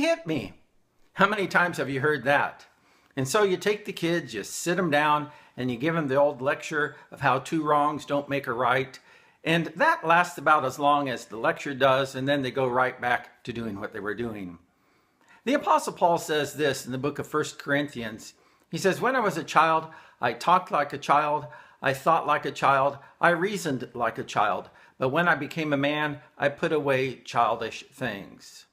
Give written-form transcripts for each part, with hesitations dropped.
he hit me. How many times have you heard that? And so you take the kids, you sit them down, and you give them the old lecture of how two wrongs don't make a right. And that lasts about as long as the lecture does, and then they go right back to doing what they were doing. The Apostle Paul says this in the book of 1 Corinthians. He says, when I was a child, I talked like a child, I thought like a child, I reasoned like a child. But when I became a man, I put away childish things.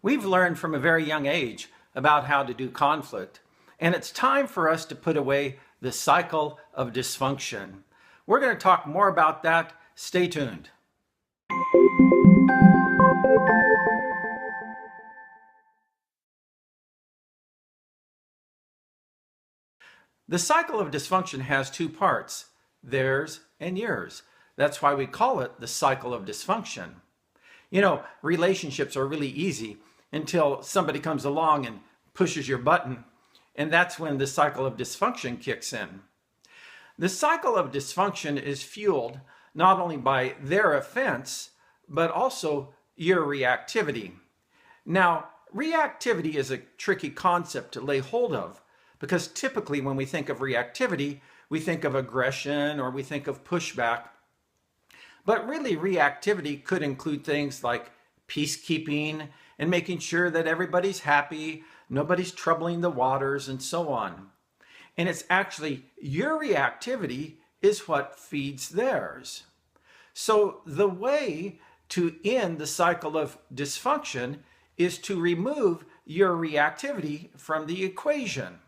We've learned from a very young age about how to do conflict, and it's time for us to put away the cycle of dysfunction. We're going to talk more about that. Stay tuned. The cycle of dysfunction has two parts, theirs and yours. That's why we call it the cycle of dysfunction. You know, relationships are really easy until somebody comes along and pushes your button, and that's when the cycle of dysfunction kicks in. The cycle of dysfunction is fueled not only by their offense, but also your reactivity. Now, reactivity is a tricky concept to lay hold of, because typically when we think of reactivity, we think of aggression or we think of pushback. But really, reactivity could include things like peacekeeping and making sure that everybody's happy, nobody's troubling the waters, and so on. And it's actually your reactivity is what feeds theirs. So the way to end the cycle of dysfunction is to remove your reactivity from the equation.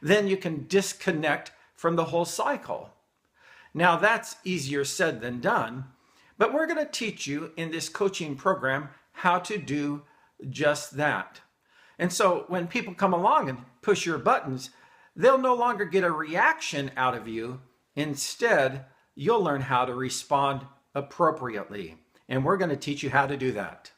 Then you can disconnect from the whole cycle. Now that's easier said than done, but we're going to teach you in this coaching program how to do just that. And so when people come along and push your buttons, they'll no longer get a reaction out of you. Instead, you'll learn how to respond appropriately. And we're going to teach you how to do that.